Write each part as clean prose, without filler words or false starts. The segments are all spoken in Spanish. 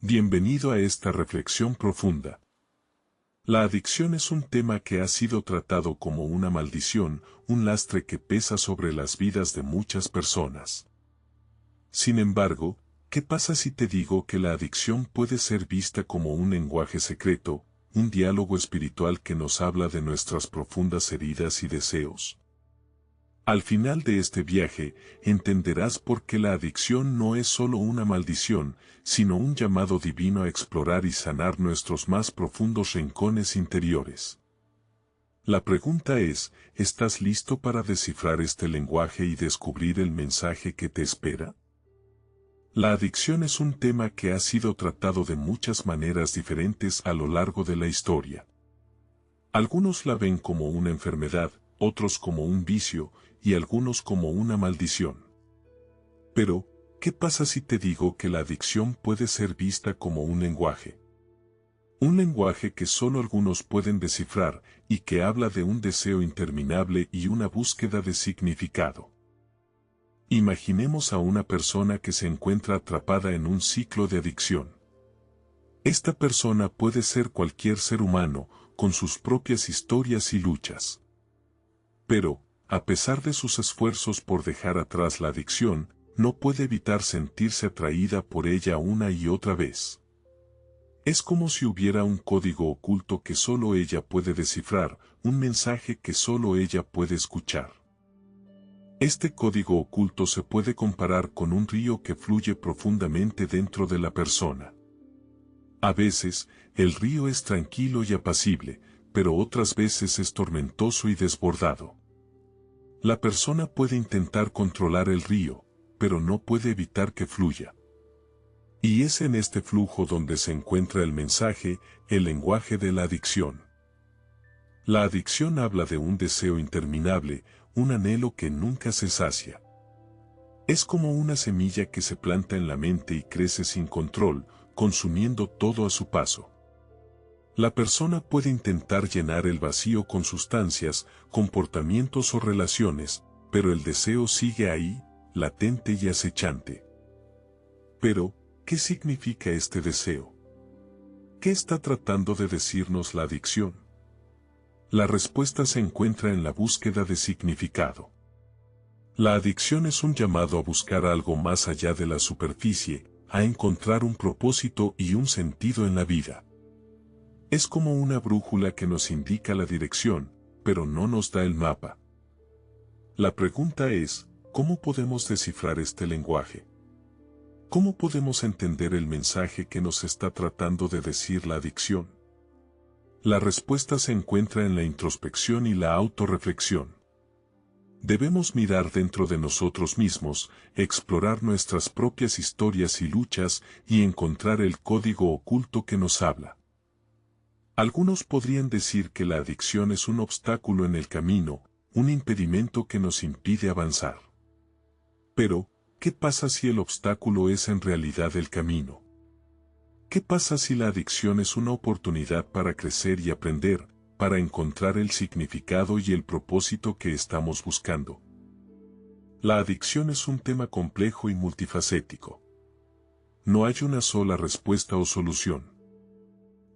Bienvenido a esta reflexión profunda. La adicción es un tema que ha sido tratado como una maldición, un lastre que pesa sobre las vidas de muchas personas. Sin embargo, ¿qué pasa si te digo que la adicción puede ser vista como un lenguaje secreto, un diálogo espiritual que nos habla de nuestras profundas heridas y deseos? Al final de este viaje, entenderás por qué la adicción no es solo una maldición, sino un llamado divino a explorar y sanar nuestros más profundos rincones interiores. La pregunta es, ¿estás listo para descifrar este lenguaje y descubrir el mensaje que te espera? La adicción es un tema que ha sido tratado de muchas maneras diferentes a lo largo de la historia. Algunos la ven como una enfermedad, otros como un vicio, y algunos como una maldición. Pero, ¿qué pasa si te digo que la adicción puede ser vista como un lenguaje? Un lenguaje que solo algunos pueden descifrar, y que habla de un deseo interminable y una búsqueda de significado. Imaginemos a una persona que se encuentra atrapada en un ciclo de adicción. Esta persona puede ser cualquier ser humano, con sus propias historias y luchas. Pero, a pesar de sus esfuerzos por dejar atrás la adicción, no puede evitar sentirse atraída por ella una y otra vez. Es como si hubiera un código oculto que solo ella puede descifrar, un mensaje que solo ella puede escuchar. Este código oculto se puede comparar con un río que fluye profundamente dentro de la persona. A veces, el río es tranquilo y apacible, pero otras veces es tormentoso y desbordado. La persona puede intentar controlar el río, pero no puede evitar que fluya. Y es en este flujo donde se encuentra el mensaje, el lenguaje de la adicción. La adicción habla de un deseo interminable, un anhelo que nunca se sacia. Es como una semilla que se planta en la mente y crece sin control, consumiendo todo a su paso. La persona puede intentar llenar el vacío con sustancias, comportamientos o relaciones, pero el deseo sigue ahí, latente y acechante. Pero, ¿qué significa este deseo? ¿Qué está tratando de decirnos la adicción? La respuesta se encuentra en la búsqueda de significado. La adicción es un llamado a buscar algo más allá de la superficie, a encontrar un propósito y un sentido en la vida. Es como una brújula que nos indica la dirección, pero no nos da el mapa. La pregunta es, ¿cómo podemos descifrar este lenguaje? ¿Cómo podemos entender el mensaje que nos está tratando de decir la adicción? La respuesta se encuentra en la introspección y la autorreflexión. Debemos mirar dentro de nosotros mismos, explorar nuestras propias historias y luchas y encontrar el código oculto que nos habla. Algunos podrían decir que la adicción es un obstáculo en el camino, un impedimento que nos impide avanzar. Pero, ¿qué pasa si el obstáculo es en realidad el camino? ¿Qué pasa si la adicción es una oportunidad para crecer y aprender, para encontrar el significado y el propósito que estamos buscando? La adicción es un tema complejo y multifacético. No hay una sola respuesta o solución.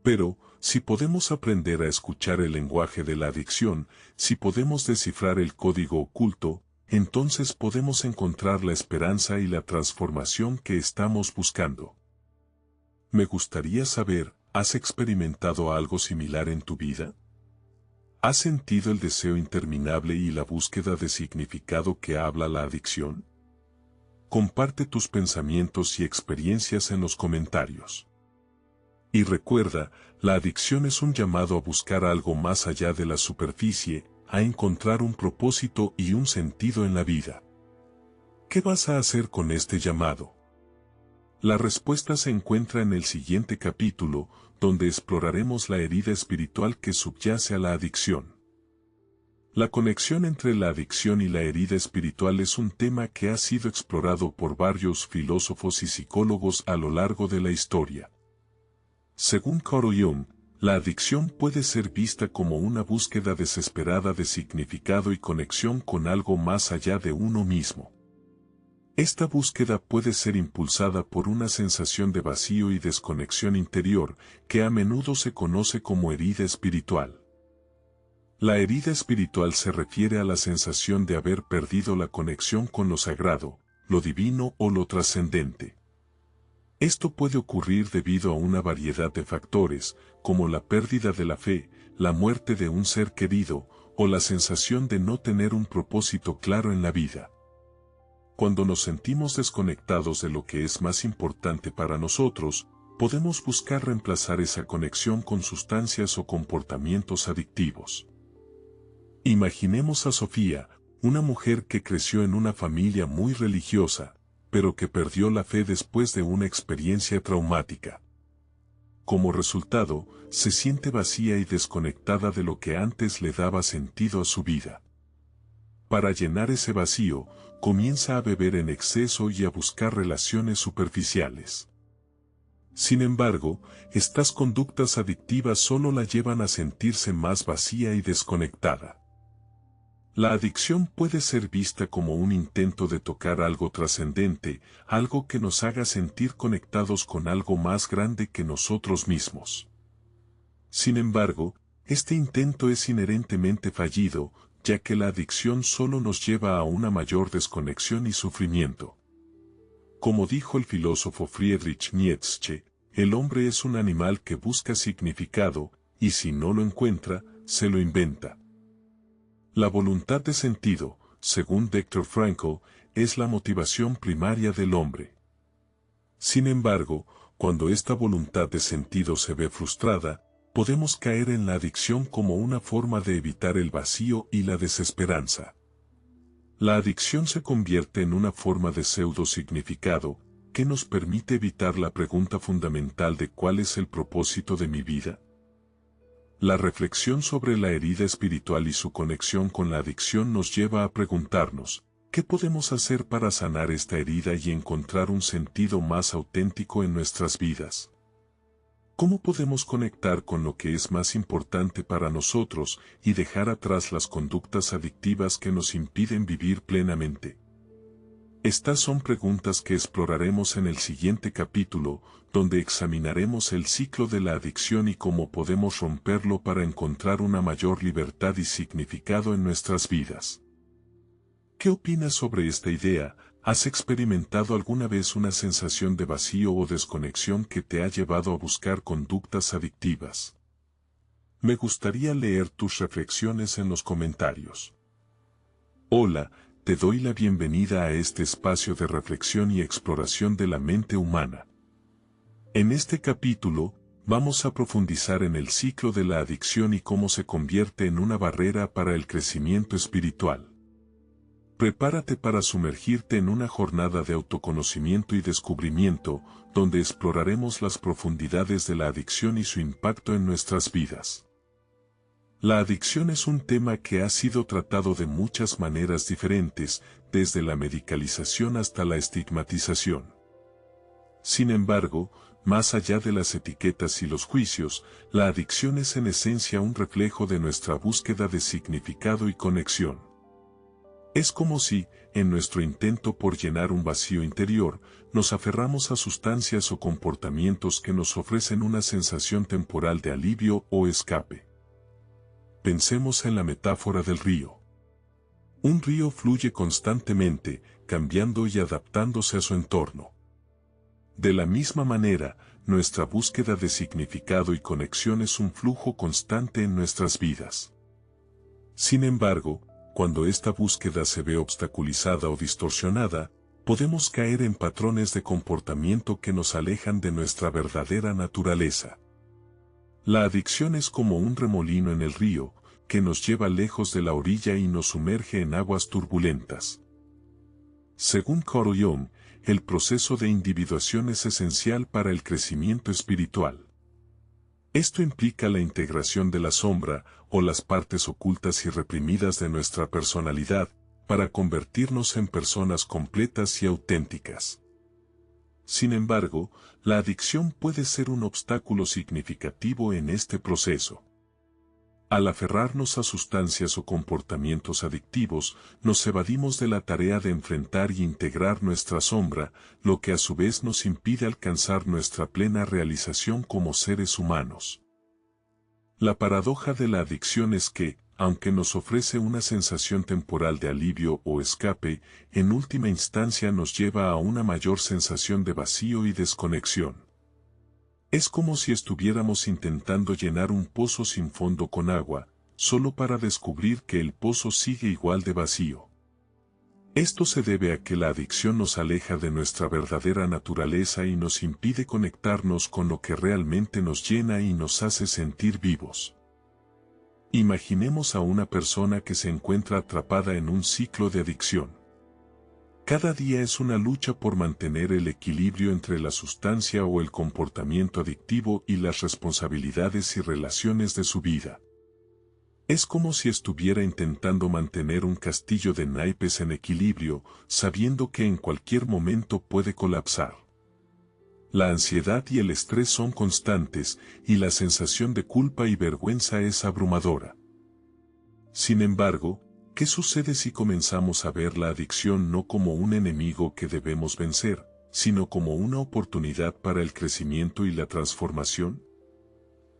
Pero, si podemos aprender a escuchar el lenguaje de la adicción, si podemos descifrar el código oculto, entonces podemos encontrar la esperanza y la transformación que estamos buscando. Me gustaría saber, ¿has experimentado algo similar en tu vida? ¿Has sentido el deseo interminable y la búsqueda de significado que habla la adicción? Comparte tus pensamientos y experiencias en los comentarios. Y recuerda, la adicción es un llamado a buscar algo más allá de la superficie, a encontrar un propósito y un sentido en la vida. ¿Qué vas a hacer con este llamado? La respuesta se encuentra en el siguiente capítulo, donde exploraremos la herida espiritual que subyace a la adicción. La conexión entre la adicción y la herida espiritual es un tema que ha sido explorado por varios filósofos y psicólogos a lo largo de la historia. Según Carl Jung, la adicción puede ser vista como una búsqueda desesperada de significado y conexión con algo más allá de uno mismo. Esta búsqueda puede ser impulsada por una sensación de vacío y desconexión interior, que a menudo se conoce como herida espiritual. La herida espiritual se refiere a la sensación de haber perdido la conexión con lo sagrado, lo divino o lo trascendente. Esto puede ocurrir debido a una variedad de factores, como la pérdida de la fe, la muerte de un ser querido, o la sensación de no tener un propósito claro en la vida. Cuando nos sentimos desconectados de lo que es más importante para nosotros, podemos buscar reemplazar esa conexión con sustancias o comportamientos adictivos. Imaginemos a Sofía, una mujer que creció en una familia muy religiosa, pero que perdió la fe después de una experiencia traumática. Como resultado, se siente vacía y desconectada de lo que antes le daba sentido a su vida. Para llenar ese vacío, comienza a beber en exceso y a buscar relaciones superficiales. Sin embargo, estas conductas adictivas solo la llevan a sentirse más vacía y desconectada. La adicción puede ser vista como un intento de tocar algo trascendente, algo que nos haga sentir conectados con algo más grande que nosotros mismos. Sin embargo, este intento es inherentemente fallido, ya que la adicción solo nos lleva a una mayor desconexión y sufrimiento. Como dijo el filósofo Friedrich Nietzsche, el hombre es un animal que busca significado, y si no lo encuentra, se lo inventa. La voluntad de sentido, según Viktor Frankl, es la motivación primaria del hombre. Sin embargo, cuando esta voluntad de sentido se ve frustrada, podemos caer en la adicción como una forma de evitar el vacío y la desesperanza. La adicción se convierte en una forma de pseudo-significado, que nos permite evitar la pregunta fundamental de ¿cuál es el propósito de mi vida? La reflexión sobre la herida espiritual y su conexión con la adicción nos lleva a preguntarnos, ¿qué podemos hacer para sanar esta herida y encontrar un sentido más auténtico en nuestras vidas? ¿Cómo podemos conectar con lo que es más importante para nosotros y dejar atrás las conductas adictivas que nos impiden vivir plenamente? Estas son preguntas que exploraremos en el siguiente capítulo, donde examinaremos el ciclo de la adicción y cómo podemos romperlo para encontrar una mayor libertad y significado en nuestras vidas. ¿Qué opinas sobre esta idea? ¿Has experimentado alguna vez una sensación de vacío o desconexión que te ha llevado a buscar conductas adictivas? Me gustaría leer tus reflexiones en los comentarios. Hola, te doy la bienvenida a este espacio de reflexión y exploración de la mente humana. En este capítulo, vamos a profundizar en el ciclo de la adicción y cómo se convierte en una barrera para el crecimiento espiritual. Prepárate para sumergirte en una jornada de autoconocimiento y descubrimiento, donde exploraremos las profundidades de la adicción y su impacto en nuestras vidas. La adicción es un tema que ha sido tratado de muchas maneras diferentes, desde la medicalización hasta la estigmatización. Sin embargo, más allá de las etiquetas y los juicios, la adicción es en esencia un reflejo de nuestra búsqueda de significado y conexión. Es como si, en nuestro intento por llenar un vacío interior, nos aferramos a sustancias o comportamientos que nos ofrecen una sensación temporal de alivio o escape. Pensemos en la metáfora del río. Un río fluye constantemente, cambiando y adaptándose a su entorno. De la misma manera, nuestra búsqueda de significado y conexión es un flujo constante en nuestras vidas. Sin embargo, cuando esta búsqueda se ve obstaculizada o distorsionada, podemos caer en patrones de comportamiento que nos alejan de nuestra verdadera naturaleza. La adicción es como un remolino en el río, que nos lleva lejos de la orilla y nos sumerge en aguas turbulentas. Según Carl Jung, el proceso de individuación es esencial para el crecimiento espiritual. Esto implica la integración de la sombra, o las partes ocultas y reprimidas de nuestra personalidad, para convertirnos en personas completas y auténticas. Sin embargo, la adicción puede ser un obstáculo significativo en este proceso. Al aferrarnos a sustancias o comportamientos adictivos, nos evadimos de la tarea de enfrentar y integrar nuestra sombra, lo que a su vez nos impide alcanzar nuestra plena realización como seres humanos. La paradoja de la adicción es que, aunque nos ofrece una sensación temporal de alivio o escape, en última instancia nos lleva a una mayor sensación de vacío y desconexión. Es como si estuviéramos intentando llenar un pozo sin fondo con agua, solo para descubrir que el pozo sigue igual de vacío. Esto se debe a que la adicción nos aleja de nuestra verdadera naturaleza y nos impide conectarnos con lo que realmente nos llena y nos hace sentir vivos. Imaginemos a una persona que se encuentra atrapada en un ciclo de adicción. Cada día es una lucha por mantener el equilibrio entre la sustancia o el comportamiento adictivo y las responsabilidades y relaciones de su vida. Es como si estuviera intentando mantener un castillo de naipes en equilibrio, sabiendo que en cualquier momento puede colapsar. La ansiedad y el estrés son constantes, y la sensación de culpa y vergüenza es abrumadora. Sin embargo, ¿qué sucede si comenzamos a ver la adicción no como un enemigo que debemos vencer, sino como una oportunidad para el crecimiento y la transformación?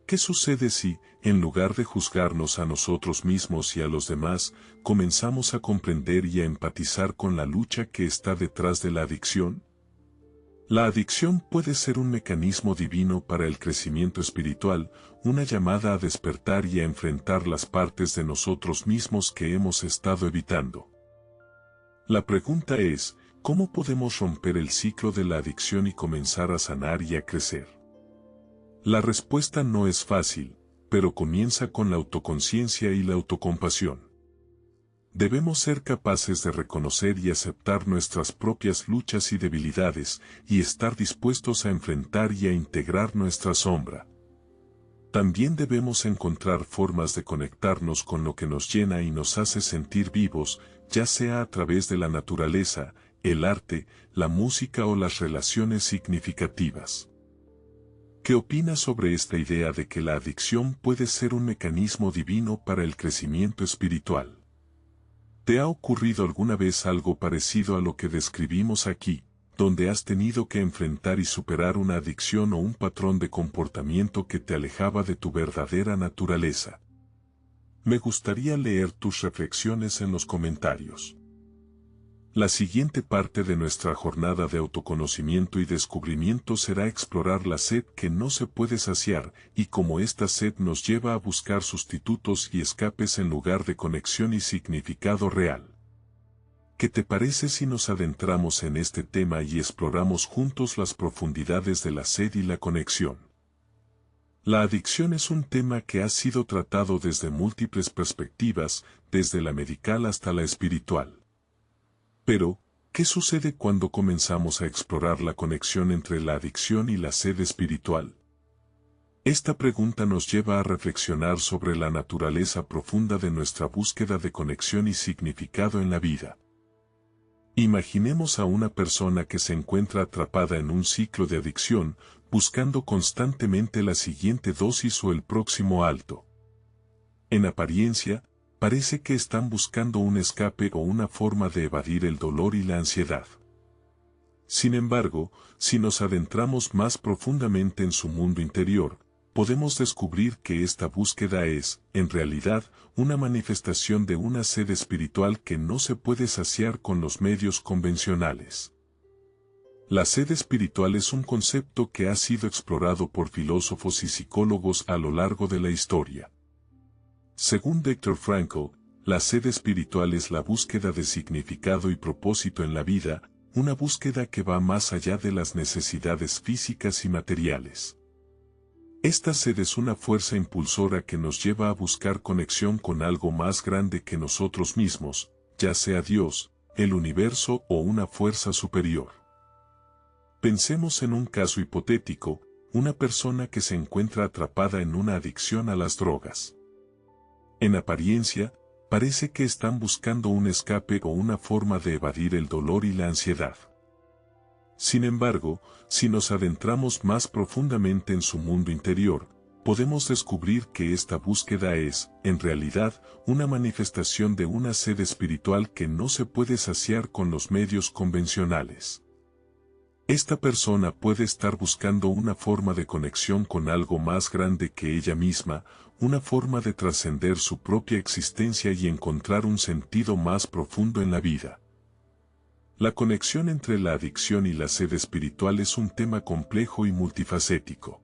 ¿Qué sucede si, en lugar de juzgarnos a nosotros mismos y a los demás, comenzamos a comprender y a empatizar con la lucha que está detrás de la adicción? La adicción puede ser un mecanismo divino para el crecimiento espiritual, una llamada a despertar y a enfrentar las partes de nosotros mismos que hemos estado evitando. La pregunta es, ¿cómo podemos romper el ciclo de la adicción y comenzar a sanar y a crecer? La respuesta no es fácil, pero comienza con la autoconciencia y la autocompasión. Debemos ser capaces de reconocer y aceptar nuestras propias luchas y debilidades, y estar dispuestos a enfrentar y a integrar nuestra sombra. También debemos encontrar formas de conectarnos con lo que nos llena y nos hace sentir vivos, ya sea a través de la naturaleza, el arte, la música o las relaciones significativas. ¿Qué opinas sobre esta idea de que la adicción puede ser un mecanismo divino para el crecimiento espiritual? ¿Te ha ocurrido alguna vez algo parecido a lo que describimos aquí, donde has tenido que enfrentar y superar una adicción o un patrón de comportamiento que te alejaba de tu verdadera naturaleza? Me gustaría leer tus reflexiones en los comentarios. La siguiente parte de nuestra jornada de autoconocimiento y descubrimiento será explorar la sed que no se puede saciar y cómo esta sed nos lleva a buscar sustitutos y escapes en lugar de conexión y significado real. ¿Qué te parece si nos adentramos en este tema y exploramos juntos las profundidades de la sed y la conexión? La adicción es un tema que ha sido tratado desde múltiples perspectivas, desde la medical hasta la espiritual. Pero, ¿qué sucede cuando comenzamos a explorar la conexión entre la adicción y la sed espiritual? Esta pregunta nos lleva a reflexionar sobre la naturaleza profunda de nuestra búsqueda de conexión y significado en la vida. Imaginemos a una persona que se encuentra atrapada en un ciclo de adicción, buscando constantemente la siguiente dosis o el próximo alto. En apariencia, parece que están buscando un escape o una forma de evadir el dolor y la ansiedad. Sin embargo, si nos adentramos más profundamente en su mundo interior, podemos descubrir que esta búsqueda es, en realidad, una manifestación de una sed espiritual que no se puede saciar con los medios convencionales. La sed espiritual es un concepto que ha sido explorado por filósofos y psicólogos a lo largo de la historia. Según Viktor Frankl, la sed espiritual es la búsqueda de significado y propósito en la vida, una búsqueda que va más allá de las necesidades físicas y materiales. Esta sed es una fuerza impulsora que nos lleva a buscar conexión con algo más grande que nosotros mismos, ya sea Dios, el universo o una fuerza superior. Pensemos en un caso hipotético, una persona que se encuentra atrapada en una adicción a las drogas. En apariencia, parece que están buscando un escape o una forma de evadir el dolor y la ansiedad. Sin embargo, si nos adentramos más profundamente en su mundo interior, podemos descubrir que esta búsqueda es, en realidad, una manifestación de una sed espiritual que no se puede saciar con los medios convencionales. Esta persona puede estar buscando una forma de conexión con algo más grande que ella misma, una forma de trascender su propia existencia y encontrar un sentido más profundo en la vida. La conexión entre la adicción y la sed espiritual es un tema complejo y multifacético.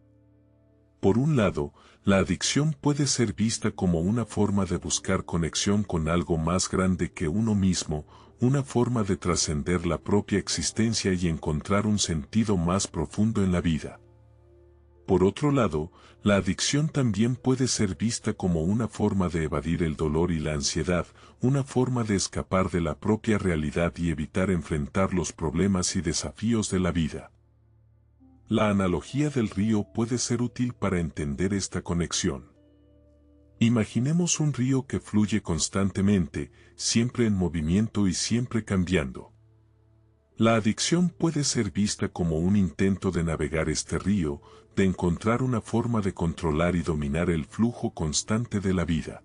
Por un lado, la adicción puede ser vista como una forma de buscar conexión con algo más grande que uno mismo, una forma de trascender la propia existencia y encontrar un sentido más profundo en la vida. Por otro lado, la adicción también puede ser vista como una forma de evadir el dolor y la ansiedad, una forma de escapar de la propia realidad y evitar enfrentar los problemas y desafíos de la vida. La analogía del río puede ser útil para entender esta conexión. Imaginemos un río que fluye constantemente, siempre en movimiento y siempre cambiando. La adicción puede ser vista como un intento de navegar este río, de encontrar una forma de controlar y dominar el flujo constante de la vida.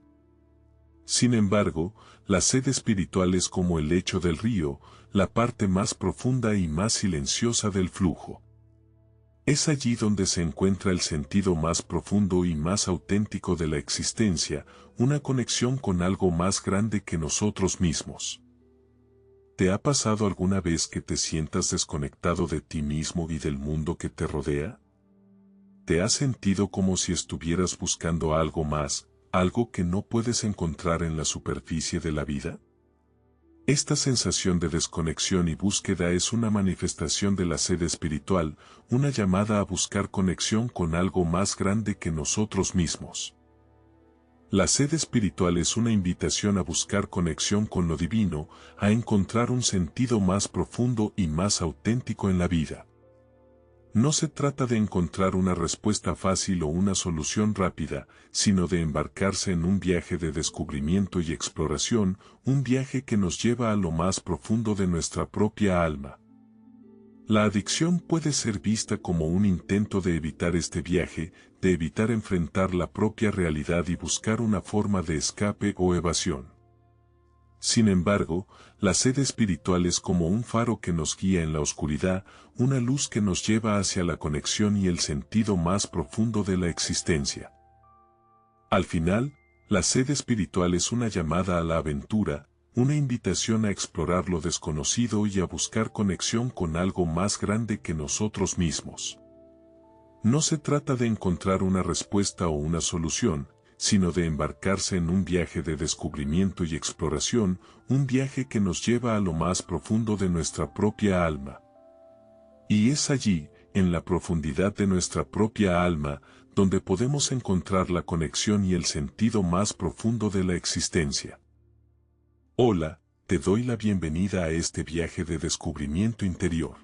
Sin embargo, la sed espiritual es como el lecho del río, la parte más profunda y más silenciosa del flujo. Es allí donde se encuentra el sentido más profundo y más auténtico de la existencia, una conexión con algo más grande que nosotros mismos. ¿Te ha pasado alguna vez que te sientas desconectado de ti mismo y del mundo que te rodea? ¿Te has sentido como si estuvieras buscando algo más, algo que no puedes encontrar en la superficie de la vida? Esta sensación de desconexión y búsqueda es una manifestación de la sed espiritual, una llamada a buscar conexión con algo más grande que nosotros mismos. La sed espiritual es una invitación a buscar conexión con lo divino, a encontrar un sentido más profundo y más auténtico en la vida. No se trata de encontrar una respuesta fácil o una solución rápida, sino de embarcarse en un viaje de descubrimiento y exploración, un viaje que nos lleva a lo más profundo de nuestra propia alma. La adicción puede ser vista como un intento de evitar este viaje, de evitar enfrentar la propia realidad y buscar una forma de escape o evasión. Sin embargo, la sed espiritual es como un faro que nos guía en la oscuridad, una luz que nos lleva hacia la conexión y el sentido más profundo de la existencia. Al final, la sed espiritual es una llamada a la aventura, una invitación a explorar lo desconocido y a buscar conexión con algo más grande que nosotros mismos. No se trata de encontrar una respuesta o una solución, sino de embarcarse en un viaje de descubrimiento y exploración, un viaje que nos lleva a lo más profundo de nuestra propia alma. Y es allí, en la profundidad de nuestra propia alma, donde podemos encontrar la conexión y el sentido más profundo de la existencia. Hola, te doy la bienvenida a este viaje de descubrimiento interior.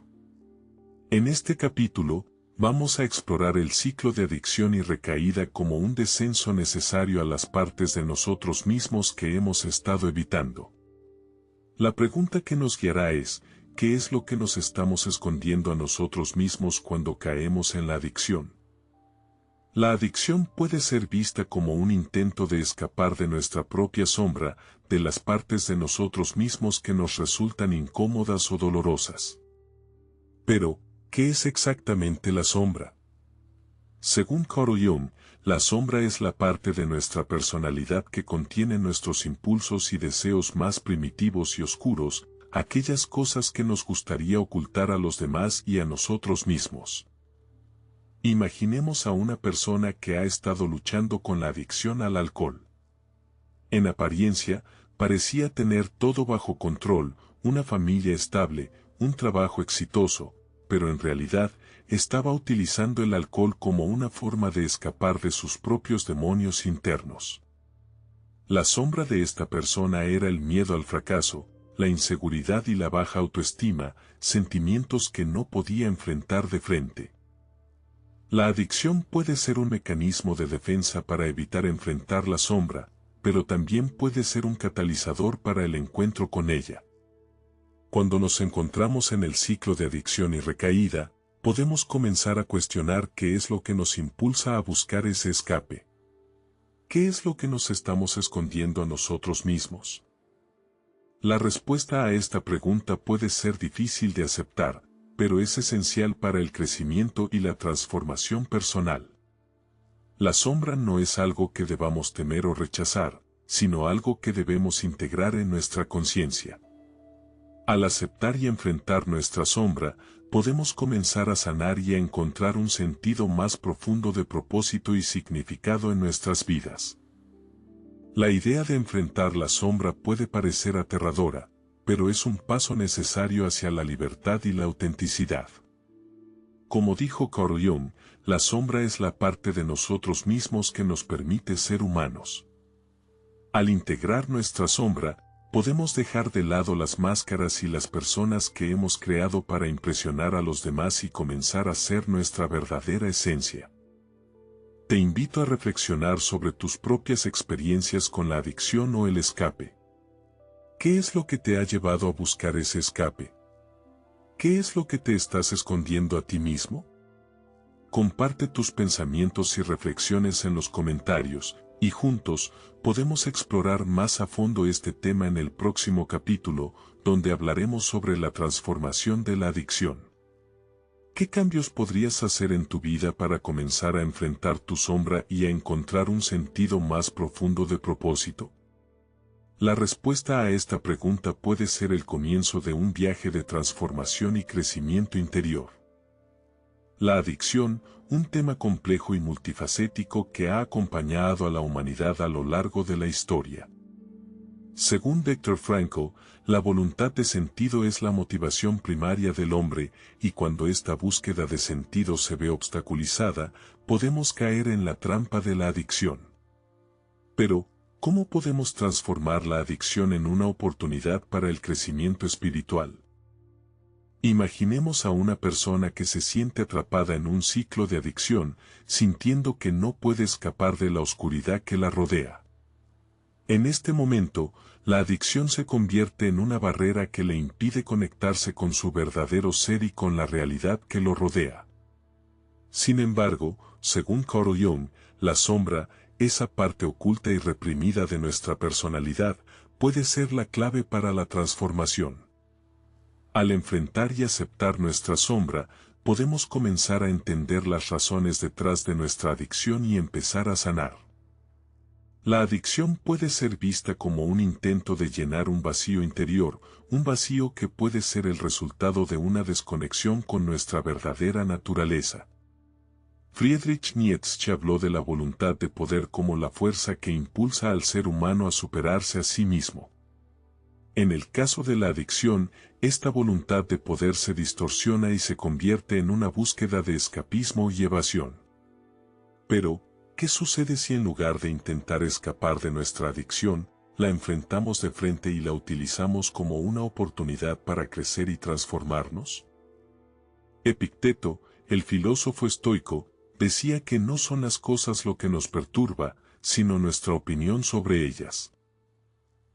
En este capítulo, vamos a explorar el ciclo de adicción y recaída como un descenso necesario a las partes de nosotros mismos que hemos estado evitando. La pregunta que nos guiará es, ¿qué es lo que nos estamos escondiendo a nosotros mismos cuando caemos en la adicción? La adicción puede ser vista como un intento de escapar de nuestra propia sombra, de las partes de nosotros mismos que nos resultan incómodas o dolorosas. Pero, ¿qué es exactamente la sombra? Según Carl Jung, la sombra es la parte de nuestra personalidad que contiene nuestros impulsos y deseos más primitivos y oscuros, aquellas cosas que nos gustaría ocultar a los demás y a nosotros mismos. Imaginemos a una persona que ha estado luchando con la adicción al alcohol. En apariencia, parecía tener todo bajo control, una familia estable, un trabajo exitoso, pero en realidad, estaba utilizando el alcohol como una forma de escapar de sus propios demonios internos. La sombra de esta persona era el miedo al fracaso, la inseguridad y la baja autoestima, sentimientos que no podía enfrentar de frente. La adicción puede ser un mecanismo de defensa para evitar enfrentar la sombra, pero también puede ser un catalizador para el encuentro con ella. Cuando nos encontramos en el ciclo de adicción y recaída, podemos comenzar a cuestionar qué es lo que nos impulsa a buscar ese escape. ¿Qué es lo que nos estamos escondiendo a nosotros mismos? La respuesta a esta pregunta puede ser difícil de aceptar, pero es esencial para el crecimiento y la transformación personal. La sombra no es algo que debamos temer o rechazar, sino algo que debemos integrar en nuestra conciencia. Al aceptar y enfrentar nuestra sombra, podemos comenzar a sanar y a encontrar un sentido más profundo de propósito y significado en nuestras vidas. La idea de enfrentar la sombra puede parecer aterradora, pero es un paso necesario hacia la libertad y la autenticidad. Como dijo Carl Jung, la sombra es la parte de nosotros mismos que nos permite ser humanos. Al integrar nuestra sombra, podemos dejar de lado las máscaras y las personas que hemos creado para impresionar a los demás y comenzar a ser nuestra verdadera esencia. Te invito a reflexionar sobre tus propias experiencias con la adicción o el escape. ¿Qué es lo que te ha llevado a buscar ese escape? ¿Qué es lo que te estás escondiendo a ti mismo? Comparte tus pensamientos y reflexiones en los comentarios, y juntos podemos explorar más a fondo este tema en el próximo capítulo, donde hablaremos sobre la transformación de la adicción. ¿Qué cambios podrías hacer en tu vida para comenzar a enfrentar tu sombra y a encontrar un sentido más profundo de propósito? La respuesta a esta pregunta puede ser el comienzo de un viaje de transformación y crecimiento interior. La adicción, un tema complejo y multifacético que ha acompañado a la humanidad a lo largo de la historia. Según Viktor Frankl, la voluntad de sentido es la motivación primaria del hombre, y cuando esta búsqueda de sentido se ve obstaculizada, podemos caer en la trampa de la adicción. Pero, ¿cómo podemos transformar la adicción en una oportunidad para el crecimiento espiritual? Imaginemos a una persona que se siente atrapada en un ciclo de adicción, sintiendo que no puede escapar de la oscuridad que la rodea. En este momento, la adicción se convierte en una barrera que le impide conectarse con su verdadero ser y con la realidad que lo rodea. Sin embargo, según Carl Jung, la sombra, esa parte oculta y reprimida de nuestra personalidad, puede ser la clave para la transformación. Al enfrentar y aceptar nuestra sombra, podemos comenzar a entender las razones detrás de nuestra adicción y empezar a sanar. La adicción puede ser vista como un intento de llenar un vacío interior, un vacío que puede ser el resultado de una desconexión con nuestra verdadera naturaleza. Friedrich Nietzsche habló de la voluntad de poder como la fuerza que impulsa al ser humano a superarse a sí mismo. En el caso de la adicción, esta voluntad de poder se distorsiona y se convierte en una búsqueda de escapismo y evasión. Pero, ¿qué sucede si en lugar de intentar escapar de nuestra adicción, la enfrentamos de frente y la utilizamos como una oportunidad para crecer y transformarnos? Epicteto, el filósofo estoico, decía que no son las cosas lo que nos perturba, sino nuestra opinión sobre ellas.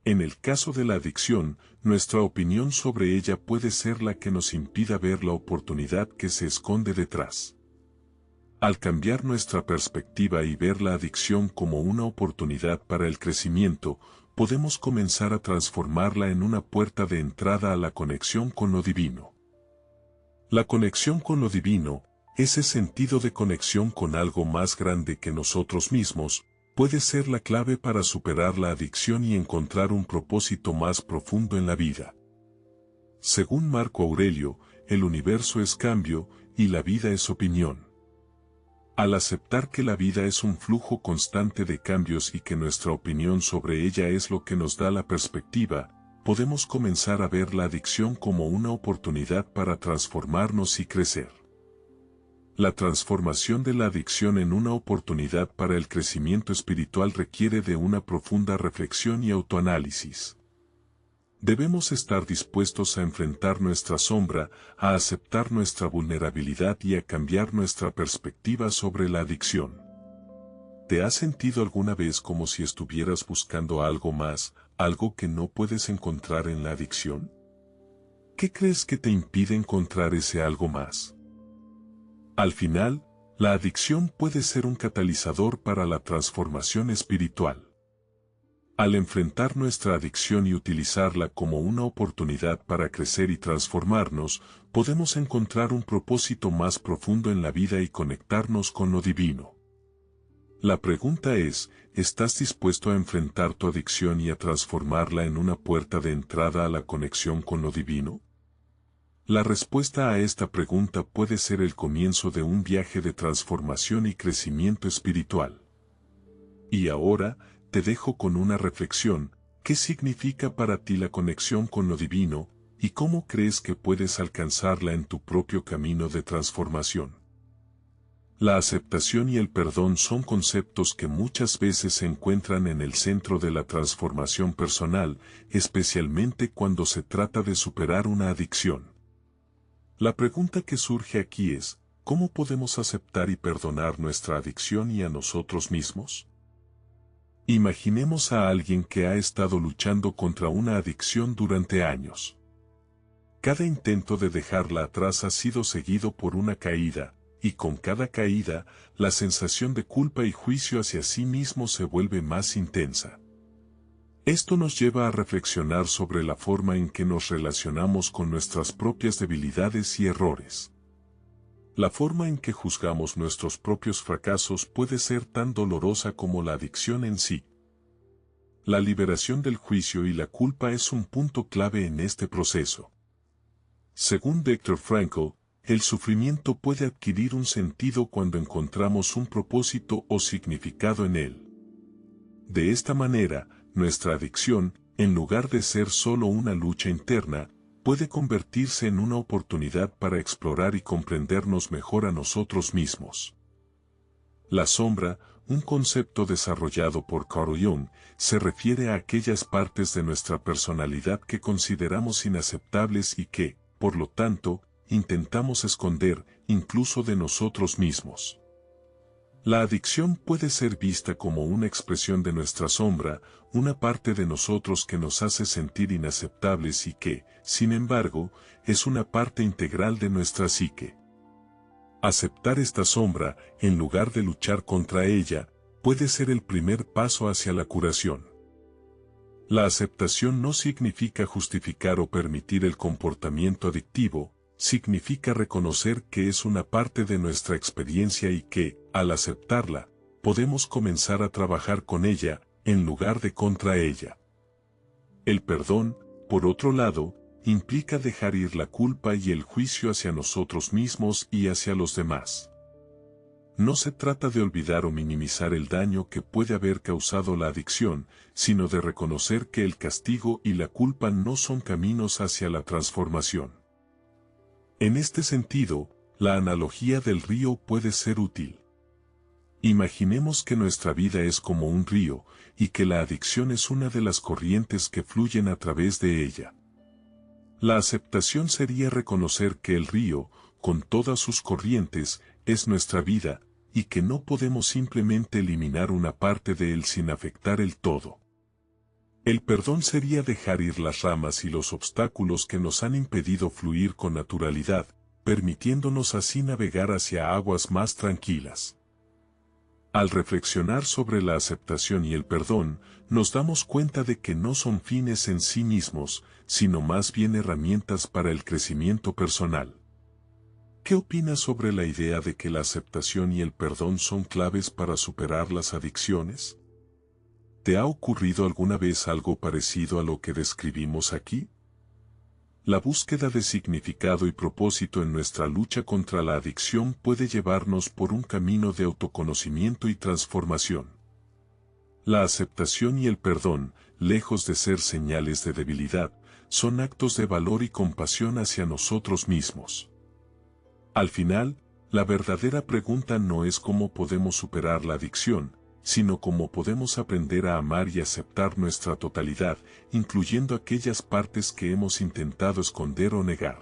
En el caso de la adicción, nuestra opinión sobre ella puede ser la que nos impida ver la oportunidad que se esconde detrás. Al cambiar nuestra perspectiva y ver la adicción como una oportunidad para el crecimiento, podemos comenzar a transformarla en una puerta de entrada a la conexión con lo divino. La conexión con lo divino, ese sentido de conexión con algo más grande que nosotros mismos, puede ser la clave para superar la adicción y encontrar un propósito más profundo en la vida. Según Marco Aurelio, el universo es cambio y la vida es opinión. Al aceptar que la vida es un flujo constante de cambios y que nuestra opinión sobre ella es lo que nos da la perspectiva, podemos comenzar a ver la adicción como una oportunidad para transformarnos y crecer. La transformación de la adicción en una oportunidad para el crecimiento espiritual requiere de una profunda reflexión y autoanálisis. Debemos estar dispuestos a enfrentar nuestra sombra, a aceptar nuestra vulnerabilidad y a cambiar nuestra perspectiva sobre la adicción. ¿Te has sentido alguna vez como si estuvieras buscando algo más, algo que no puedes encontrar en la adicción? ¿Qué crees que te impide encontrar ese algo más? Al final, la adicción puede ser un catalizador para la transformación espiritual. Al enfrentar nuestra adicción y utilizarla como una oportunidad para crecer y transformarnos, podemos encontrar un propósito más profundo en la vida y conectarnos con lo divino. La pregunta es, ¿estás dispuesto a enfrentar tu adicción y a transformarla en una puerta de entrada a la conexión con lo divino? La respuesta a esta pregunta puede ser el comienzo de un viaje de transformación y crecimiento espiritual. Y ahora, te dejo con una reflexión: ¿qué significa para ti la conexión con lo divino, y cómo crees que puedes alcanzarla en tu propio camino de transformación? La aceptación y el perdón son conceptos que muchas veces se encuentran en el centro de la transformación personal, especialmente cuando se trata de superar una adicción. La pregunta que surge aquí es, ¿cómo podemos aceptar y perdonar nuestra adicción y a nosotros mismos? Imaginemos a alguien que ha estado luchando contra una adicción durante años. Cada intento de dejarla atrás ha sido seguido por una caída, y con cada caída, la sensación de culpa y juicio hacia sí mismo se vuelve más intensa. Esto nos lleva a reflexionar sobre la forma en que nos relacionamos con nuestras propias debilidades y errores. La forma en que juzgamos nuestros propios fracasos puede ser tan dolorosa como la adicción en sí. La liberación del juicio y la culpa es un punto clave en este proceso. Según Viktor Frankl, el sufrimiento puede adquirir un sentido cuando encontramos un propósito o significado en él. De esta manera, nuestra adicción, en lugar de ser solo una lucha interna, puede convertirse en una oportunidad para explorar y comprendernos mejor a nosotros mismos. La sombra, un concepto desarrollado por Carl Jung, se refiere a aquellas partes de nuestra personalidad que consideramos inaceptables y que, por lo tanto, intentamos esconder, incluso de nosotros mismos. La adicción puede ser vista como una expresión de nuestra sombra, una parte de nosotros que nos hace sentir inaceptables y que, sin embargo, es una parte integral de nuestra psique. Aceptar esta sombra, en lugar de luchar contra ella, puede ser el primer paso hacia la curación. La aceptación no significa justificar o permitir el comportamiento adictivo, significa reconocer que es una parte de nuestra experiencia y que, al aceptarla, podemos comenzar a trabajar con ella, en lugar de contra ella. El perdón, por otro lado, implica dejar ir la culpa y el juicio hacia nosotros mismos y hacia los demás. No se trata de olvidar o minimizar el daño que puede haber causado la adicción, sino de reconocer que el castigo y la culpa no son caminos hacia la transformación. En este sentido, la analogía del río puede ser útil. Imaginemos que nuestra vida es como un río, y que la adicción es una de las corrientes que fluyen a través de ella. La aceptación sería reconocer que el río, con todas sus corrientes, es nuestra vida, y que no podemos simplemente eliminar una parte de él sin afectar el todo. El perdón sería dejar ir las ramas y los obstáculos que nos han impedido fluir con naturalidad, permitiéndonos así navegar hacia aguas más tranquilas. Al reflexionar sobre la aceptación y el perdón, nos damos cuenta de que no son fines en sí mismos, sino más bien herramientas para el crecimiento personal. ¿Qué opinas sobre la idea de que la aceptación y el perdón son claves para superar las adicciones? ¿Te ha ocurrido alguna vez algo parecido a lo que describimos aquí? La búsqueda de significado y propósito en nuestra lucha contra la adicción puede llevarnos por un camino de autoconocimiento y transformación. La aceptación y el perdón, lejos de ser señales de debilidad, son actos de valor y compasión hacia nosotros mismos. Al final, la verdadera pregunta no es cómo podemos superar la adicción, sino cómo podemos aprender a amar y aceptar nuestra totalidad, incluyendo aquellas partes que hemos intentado esconder o negar.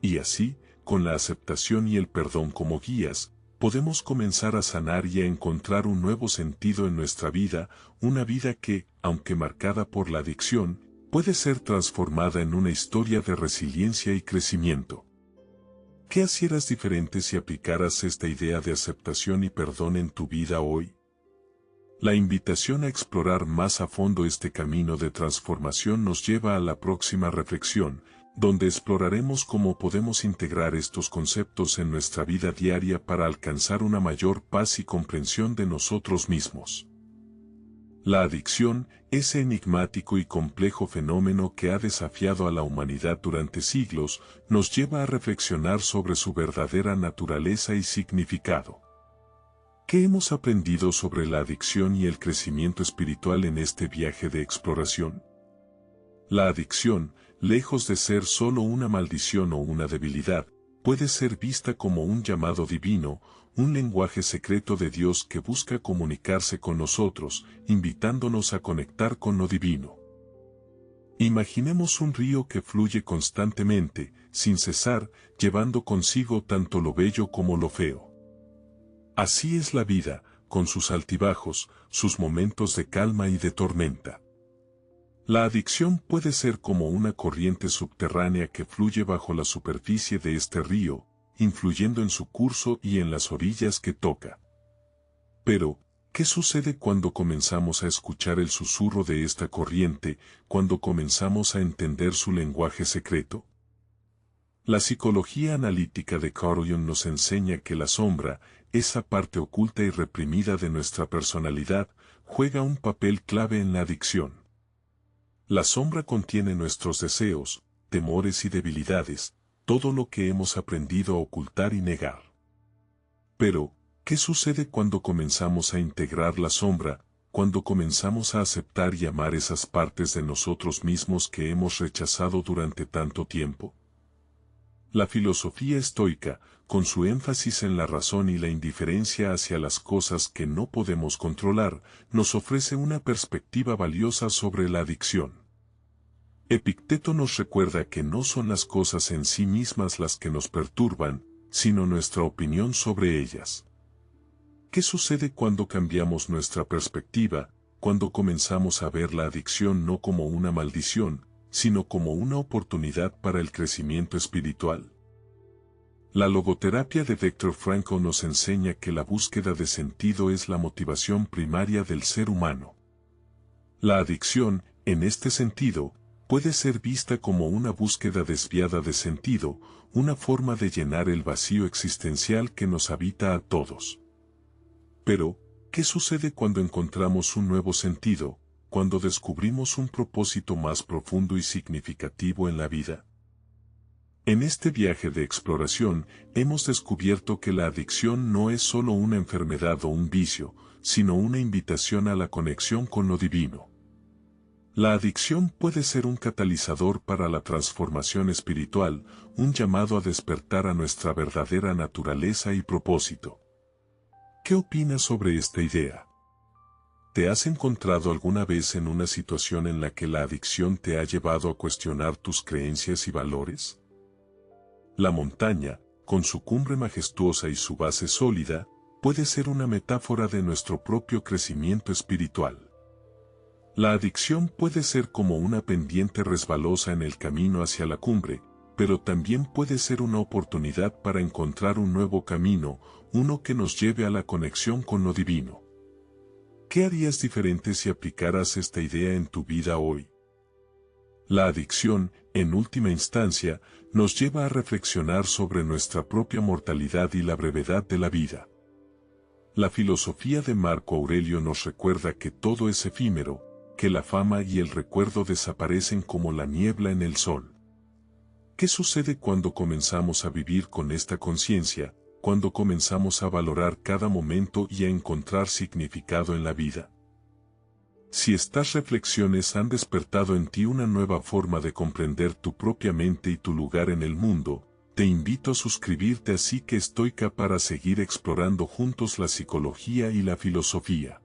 Y así, con la aceptación y el perdón como guías, podemos comenzar a sanar y a encontrar un nuevo sentido en nuestra vida, una vida que, aunque marcada por la adicción, puede ser transformada en una historia de resiliencia y crecimiento. ¿Qué hicieras diferente si aplicaras esta idea de aceptación y perdón en tu vida hoy? La invitación a explorar más a fondo este camino de transformación nos lleva a la próxima reflexión, donde exploraremos cómo podemos integrar estos conceptos en nuestra vida diaria para alcanzar una mayor paz y comprensión de nosotros mismos. La adicción, ese enigmático y complejo fenómeno que ha desafiado a la humanidad durante siglos, nos lleva a reflexionar sobre su verdadera naturaleza y significado. ¿Qué hemos aprendido sobre la adicción y el crecimiento espiritual en este viaje de exploración? La adicción, lejos de ser solo una maldición o una debilidad, puede ser vista como un llamado divino, un lenguaje secreto de Dios que busca comunicarse con nosotros, invitándonos a conectar con lo divino. Imaginemos un río que fluye constantemente, sin cesar, llevando consigo tanto lo bello como lo feo. Así es la vida, con sus altibajos, sus momentos de calma y de tormenta. La adicción puede ser como una corriente subterránea que fluye bajo la superficie de este río, influyendo en su curso y en las orillas que toca. Pero, ¿qué sucede cuando comenzamos a escuchar el susurro de esta corriente, cuando comenzamos a entender su lenguaje secreto? La psicología analítica de Carl Jung nos enseña que la sombra, esa parte oculta y reprimida de nuestra personalidad, juega un papel clave en la adicción. La sombra contiene nuestros deseos, temores y debilidades, todo lo que hemos aprendido a ocultar y negar. Pero, ¿qué sucede cuando comenzamos a integrar la sombra, cuando comenzamos a aceptar y amar esas partes de nosotros mismos que hemos rechazado durante tanto tiempo? La filosofía estoica, con su énfasis en la razón y la indiferencia hacia las cosas que no podemos controlar, nos ofrece una perspectiva valiosa sobre la adicción. Epicteto nos recuerda que no son las cosas en sí mismas las que nos perturban, sino nuestra opinión sobre ellas. ¿Qué sucede cuando cambiamos nuestra perspectiva, cuando comenzamos a ver la adicción no como una maldición, sino como una oportunidad para el crecimiento espiritual? La logoterapia de Viktor Frankl nos enseña que la búsqueda de sentido es la motivación primaria del ser humano. La adicción, en este sentido, puede ser vista como una búsqueda desviada de sentido, una forma de llenar el vacío existencial que nos habita a todos. Pero, ¿qué sucede cuando encontramos un nuevo sentido, cuando descubrimos un propósito más profundo y significativo en la vida? En este viaje de exploración, hemos descubierto que la adicción no es solo una enfermedad o un vicio, sino una invitación a la conexión con lo divino. La adicción puede ser un catalizador para la transformación espiritual, un llamado a despertar a nuestra verdadera naturaleza y propósito. ¿Qué opinas sobre esta idea? ¿Te has encontrado alguna vez en una situación en la que la adicción te ha llevado a cuestionar tus creencias y valores? La montaña, con su cumbre majestuosa y su base sólida, puede ser una metáfora de nuestro propio crecimiento espiritual. La adicción puede ser como una pendiente resbalosa en el camino hacia la cumbre, pero también puede ser una oportunidad para encontrar un nuevo camino, uno que nos lleve a la conexión con lo divino. ¿Qué harías diferente si aplicaras esta idea en tu vida hoy? La adicción, en última instancia, nos lleva a reflexionar sobre nuestra propia mortalidad y la brevedad de la vida. La filosofía de Marco Aurelio nos recuerda que todo es efímero, que la fama y el recuerdo desaparecen como la niebla en el sol. ¿Qué sucede cuando comenzamos a vivir con esta conciencia, cuando comenzamos a valorar cada momento y a encontrar significado en la vida? Si estas reflexiones han despertado en ti una nueva forma de comprender tu propia mente y tu lugar en el mundo, te invito a suscribirte a Psique Estoica para seguir explorando juntos la psicología y la filosofía.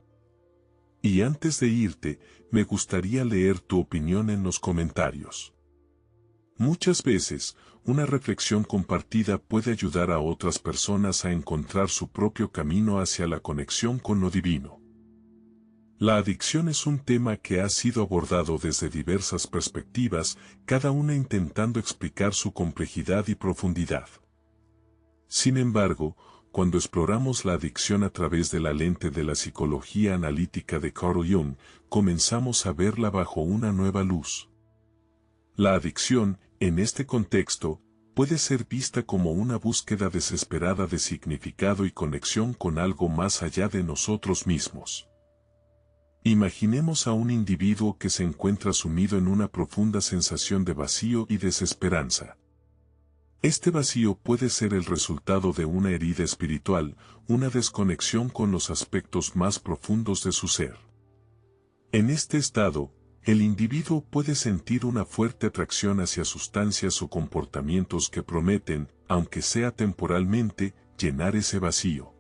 Y antes de irte, me gustaría leer tu opinión en los comentarios. Muchas veces, una reflexión compartida puede ayudar a otras personas a encontrar su propio camino hacia la conexión con lo divino. La adicción es un tema que ha sido abordado desde diversas perspectivas, cada una intentando explicar su complejidad y profundidad. Sin embargo, cuando exploramos la adicción a través de la lente de la psicología analítica de Carl Jung, comenzamos a verla bajo una nueva luz. La adicción, en este contexto, puede ser vista como una búsqueda desesperada de significado y conexión con algo más allá de nosotros mismos. Imaginemos a un individuo que se encuentra sumido en una profunda sensación de vacío y desesperanza. Este vacío puede ser el resultado de una herida espiritual, una desconexión con los aspectos más profundos de su ser. En este estado, el individuo puede sentir una fuerte atracción hacia sustancias o comportamientos que prometen, aunque sea temporalmente, llenar ese vacío.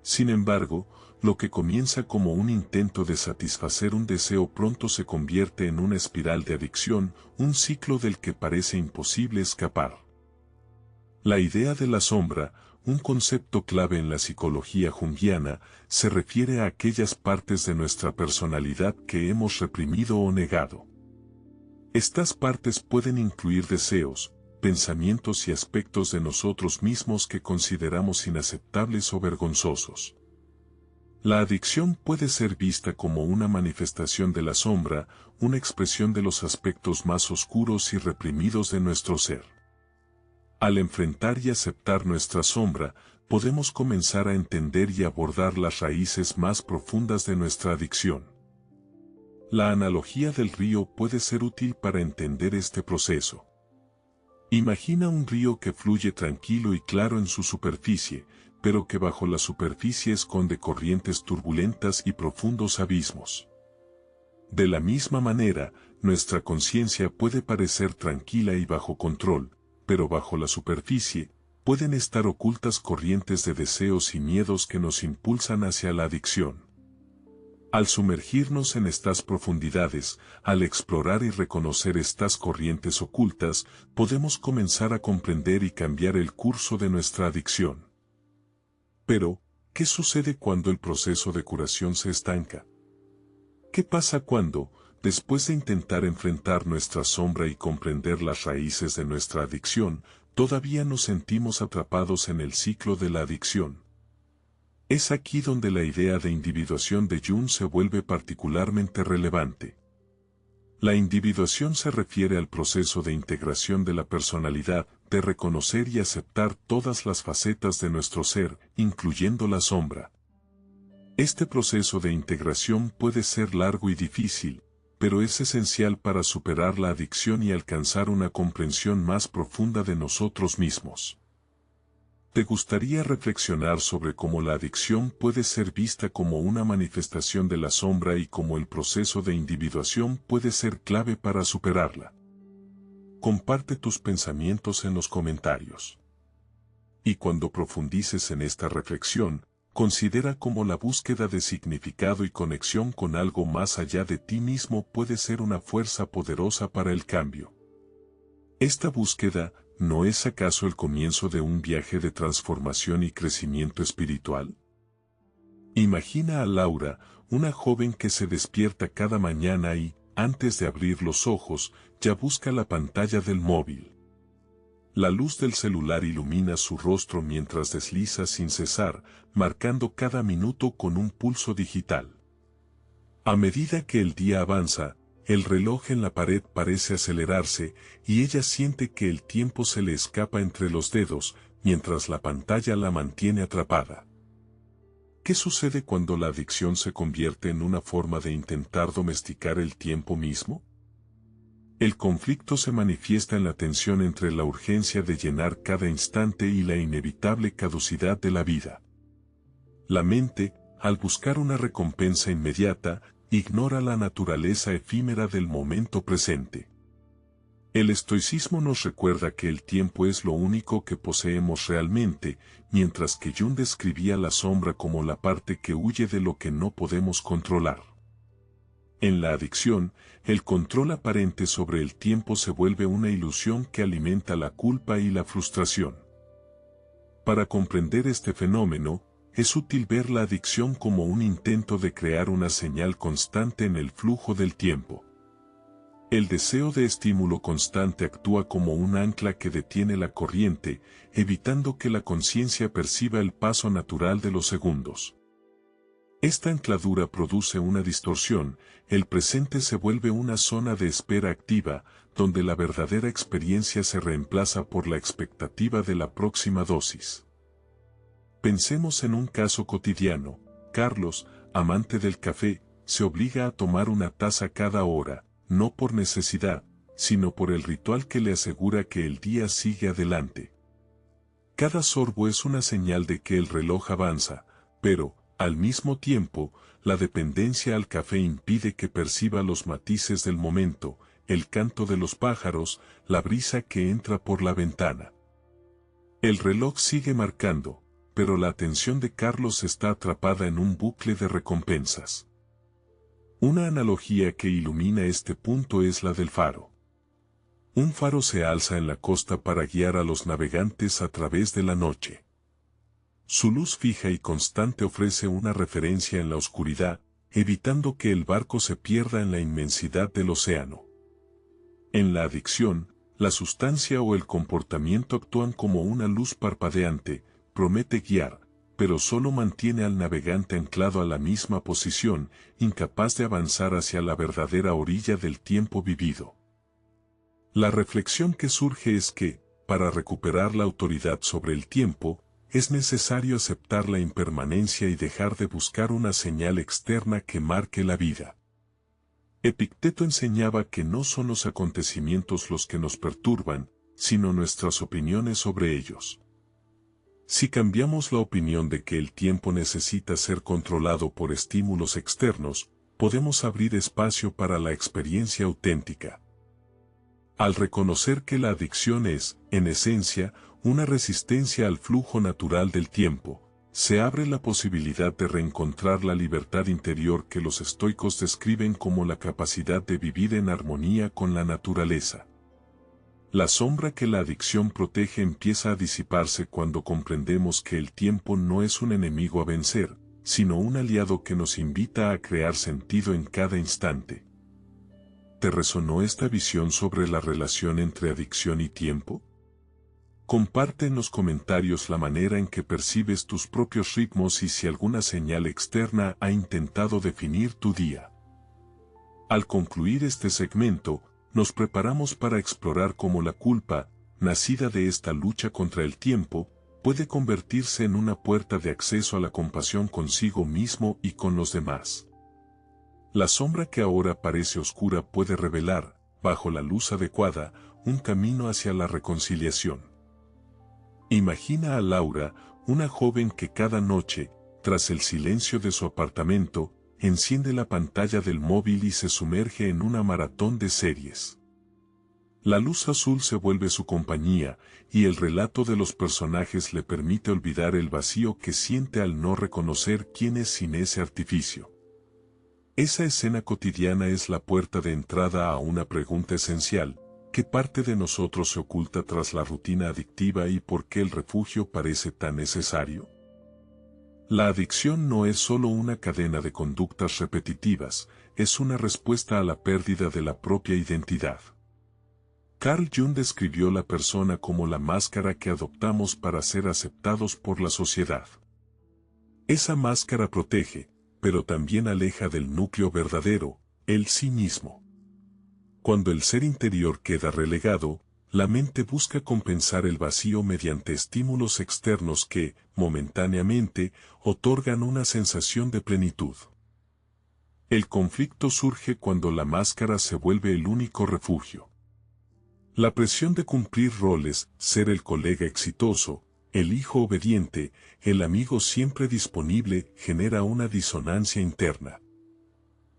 Sin embargo, lo que comienza como un intento de satisfacer un deseo pronto se convierte en una espiral de adicción, un ciclo del que parece imposible escapar. La idea de la sombra, un concepto clave en la psicología junguiana, se refiere a aquellas partes de nuestra personalidad que hemos reprimido o negado. Estas partes pueden incluir deseos, pensamientos y aspectos de nosotros mismos que consideramos inaceptables o vergonzosos. La adicción puede ser vista como una manifestación de la sombra, una expresión de los aspectos más oscuros y reprimidos de nuestro ser. Al enfrentar y aceptar nuestra sombra, podemos comenzar a entender y abordar las raíces más profundas de nuestra adicción. La analogía del río puede ser útil para entender este proceso. Imagina un río que fluye tranquilo y claro en su superficie, pero que bajo la superficie esconde corrientes turbulentas y profundos abismos. De la misma manera, nuestra conciencia puede parecer tranquila y bajo control, pero bajo la superficie, pueden estar ocultas corrientes de deseos y miedos que nos impulsan hacia la adicción. Al sumergirnos en estas profundidades, al explorar y reconocer estas corrientes ocultas, podemos comenzar a comprender y cambiar el curso de nuestra adicción. Pero, ¿qué sucede cuando el proceso de curación se estanca? ¿Qué pasa cuando, después de intentar enfrentar nuestra sombra y comprender las raíces de nuestra adicción, todavía nos sentimos atrapados en el ciclo de la adicción? Es aquí donde la idea de individuación de Jung se vuelve particularmente relevante. La individuación se refiere al proceso de integración de la personalidad, de reconocer y aceptar todas las facetas de nuestro ser, incluyendo la sombra. Este proceso de integración puede ser largo y difícil, pero es esencial para superar la adicción y alcanzar una comprensión más profunda de nosotros mismos. ¿Te gustaría reflexionar sobre cómo la adicción puede ser vista como una manifestación de la sombra y cómo el proceso de individuación puede ser clave para superarla? Comparte tus pensamientos en los comentarios. Y cuando profundices en esta reflexión, considera cómo la búsqueda de significado y conexión con algo más allá de ti mismo puede ser una fuerza poderosa para el cambio. Esta búsqueda, ¿no es acaso el comienzo de un viaje de transformación y crecimiento espiritual? Imagina a Laura, una joven que se despierta cada mañana y, antes de abrir los ojos, ya busca la pantalla del móvil. La luz del celular ilumina su rostro mientras desliza sin cesar, marcando cada minuto con un pulso digital. A medida que el día avanza, el reloj en la pared parece acelerarse y ella siente que el tiempo se le escapa entre los dedos, mientras la pantalla la mantiene atrapada. ¿Qué sucede cuando la adicción se convierte en una forma de intentar domesticar el tiempo mismo? El conflicto se manifiesta en la tensión entre la urgencia de llenar cada instante y la inevitable caducidad de la vida. La mente, al buscar una recompensa inmediata, ignora la naturaleza efímera del momento presente. El estoicismo nos recuerda que el tiempo es lo único que poseemos realmente, mientras que Jung describía la sombra como la parte que huye de lo que no podemos controlar. En la adicción, el control aparente sobre el tiempo se vuelve una ilusión que alimenta la culpa y la frustración. Para comprender este fenómeno, es útil ver la adicción como un intento de crear una señal constante en el flujo del tiempo. El deseo de estímulo constante actúa como un ancla que detiene la corriente, evitando que la conciencia perciba el paso natural de los segundos. Esta ancladura produce una distorsión, el presente se vuelve una zona de espera activa, donde la verdadera experiencia se reemplaza por la expectativa de la próxima dosis. Pensemos en un caso cotidiano. Carlos, amante del café, se obliga a tomar una taza cada hora, no por necesidad, sino por el ritual que le asegura que el día sigue adelante. Cada sorbo es una señal de que el reloj avanza, pero, al mismo tiempo, la dependencia al café impide que perciba los matices del momento, el canto de los pájaros, la brisa que entra por la ventana. El reloj sigue marcando, pero la atención de Carlos está atrapada en un bucle de recompensas. Una analogía que ilumina este punto es la del faro. Un faro se alza en la costa para guiar a los navegantes a través de la noche. Su luz fija y constante ofrece una referencia en la oscuridad, evitando que el barco se pierda en la inmensidad del océano. En la adicción, la sustancia o el comportamiento actúan como una luz parpadeante, promete guiar, pero solo mantiene al navegante anclado a la misma posición, incapaz de avanzar hacia la verdadera orilla del tiempo vivido. La reflexión que surge es que, para recuperar la autoridad sobre el tiempo, es necesario aceptar la impermanencia y dejar de buscar una señal externa que marque la vida. Epicteto enseñaba que no son los acontecimientos los que nos perturban, sino nuestras opiniones sobre ellos. Si cambiamos la opinión de que el tiempo necesita ser controlado por estímulos externos, podemos abrir espacio para la experiencia auténtica. Al reconocer que la adicción es, en esencia, una resistencia al flujo natural del tiempo, se abre la posibilidad de reencontrar la libertad interior que los estoicos describen como la capacidad de vivir en armonía con la naturaleza. La sombra que la adicción protege empieza a disiparse cuando comprendemos que el tiempo no es un enemigo a vencer, sino un aliado que nos invita a crear sentido en cada instante. ¿Te resonó esta visión sobre la relación entre adicción y tiempo? Comparte en los comentarios la manera en que percibes tus propios ritmos y si alguna señal externa ha intentado definir tu día. Al concluir este segmento, nos preparamos para explorar cómo la culpa, nacida de esta lucha contra el tiempo, puede convertirse en una puerta de acceso a la compasión consigo mismo y con los demás. La sombra que ahora parece oscura puede revelar, bajo la luz adecuada, un camino hacia la reconciliación. Imagina a Laura, una joven que cada noche, tras el silencio de su apartamento, enciende la pantalla del móvil y se sumerge en una maratón de series. La luz azul se vuelve su compañía, y el relato de los personajes le permite olvidar el vacío que siente al no reconocer quién es sin ese artificio. Esa escena cotidiana es la puerta de entrada a una pregunta esencial: ¿qué parte de nosotros se oculta tras la rutina adictiva y por qué el refugio parece tan necesario? La adicción no es solo una cadena de conductas repetitivas, es una respuesta a la pérdida de la propia identidad. Carl Jung describió la persona como la máscara que adoptamos para ser aceptados por la sociedad. Esa máscara protege, pero también aleja del núcleo verdadero, el sí mismo. Cuando el ser interior queda relegado, la mente busca compensar el vacío mediante estímulos externos que, momentáneamente, otorgan una sensación de plenitud. El conflicto surge cuando la máscara se vuelve el único refugio. La presión de cumplir roles, ser el colega exitoso, el hijo obediente, el amigo siempre disponible, genera una disonancia interna.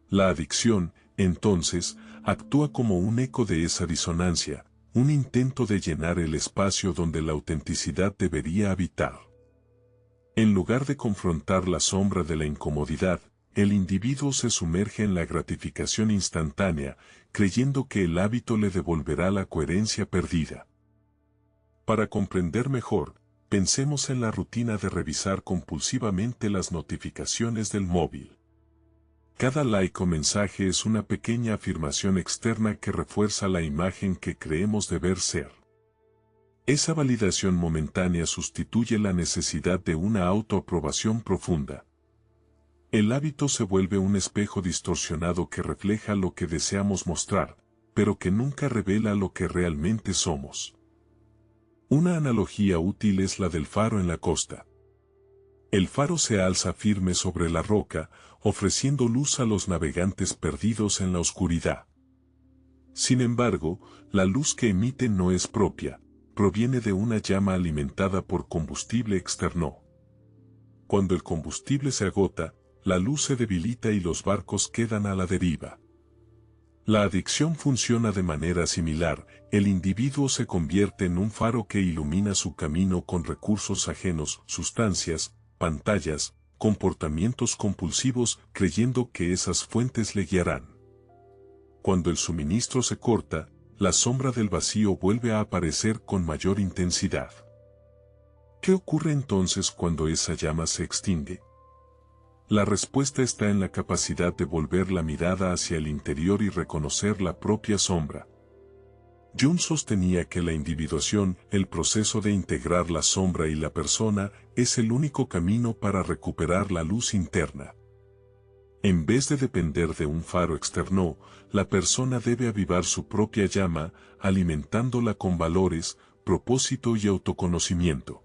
La adicción, entonces, actúa como un eco de esa disonancia, un intento de llenar el espacio donde la autenticidad debería habitar. En lugar de confrontar la sombra de la incomodidad, el individuo se sumerge en la gratificación instantánea, creyendo que el hábito le devolverá la coherencia perdida. Para comprender mejor, pensemos en la rutina de revisar compulsivamente las notificaciones del móvil. Cada like o mensaje es una pequeña afirmación externa que refuerza la imagen que creemos deber ser. Esa validación momentánea sustituye la necesidad de una autoaprobación profunda. El hábito se vuelve un espejo distorsionado que refleja lo que deseamos mostrar, pero que nunca revela lo que realmente somos. Una analogía útil es la del faro en la costa. El faro se alza firme sobre la roca, ofreciendo luz a los navegantes perdidos en la oscuridad. Sin embargo, la luz que emite no es propia, proviene de una llama alimentada por combustible externo. Cuando el combustible se agota, la luz se debilita y los barcos quedan a la deriva. La adicción funciona de manera similar, el individuo se convierte en un faro que ilumina su camino con recursos ajenos, sustancias, pantallas, comportamientos compulsivos, creyendo que esas fuentes le guiarán. Cuando el suministro se corta, la sombra del vacío vuelve a aparecer con mayor intensidad. ¿Qué ocurre entonces cuando esa llama se extingue? La respuesta está en la capacidad de volver la mirada hacia el interior y reconocer la propia sombra. Jung sostenía que la individuación, el proceso de integrar la sombra y la persona, es el único camino para recuperar la luz interna. En vez de depender de un faro externo, la persona debe avivar su propia llama, alimentándola con valores, propósito y autoconocimiento.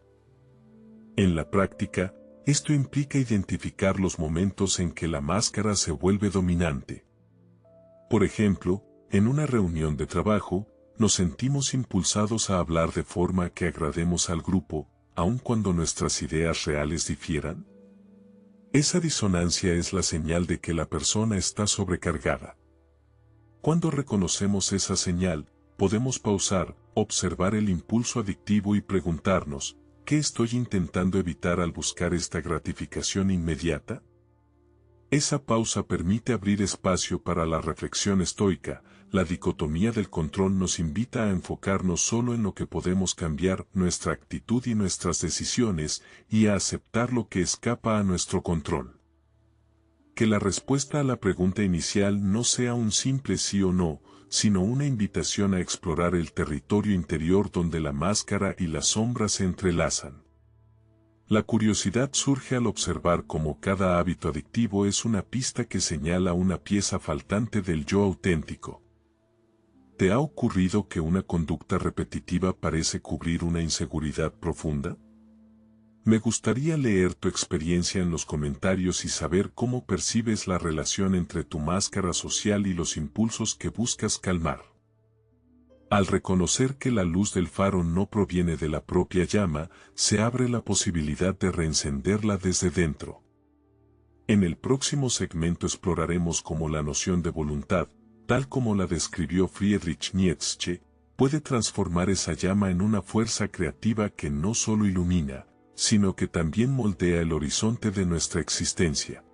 En la práctica, esto implica identificar los momentos en que la máscara se vuelve dominante. Por ejemplo, en una reunión de trabajo, nos sentimos impulsados a hablar de forma que agrademos al grupo, aun cuando nuestras ideas reales difieran. Esa disonancia es la señal de que la persona está sobrecargada. Cuando reconocemos esa señal, podemos pausar, observar el impulso adictivo y preguntarnos, ¿qué estoy intentando evitar al buscar esta gratificación inmediata? Esa pausa permite abrir espacio para la reflexión estoica. La dicotomía del control nos invita a enfocarnos solo en lo que podemos cambiar, nuestra actitud y nuestras decisiones, y a aceptar lo que escapa a nuestro control. Que la respuesta a la pregunta inicial no sea un simple sí o no, sino una invitación a explorar el territorio interior donde la máscara y la sombra se entrelazan. La curiosidad surge al observar cómo cada hábito adictivo es una pista que señala una pieza faltante del yo auténtico. ¿Te ha ocurrido que una conducta repetitiva parece cubrir una inseguridad profunda? Me gustaría leer tu experiencia en los comentarios y saber cómo percibes la relación entre tu máscara social y los impulsos que buscas calmar. Al reconocer que la luz del faro no proviene de la propia llama, se abre la posibilidad de reencenderla desde dentro. En el próximo segmento exploraremos cómo la noción de voluntad, tal como la describió Friedrich Nietzsche, puede transformar esa llama en una fuerza creativa que no solo ilumina, sino que también moldea el horizonte de nuestra existencia.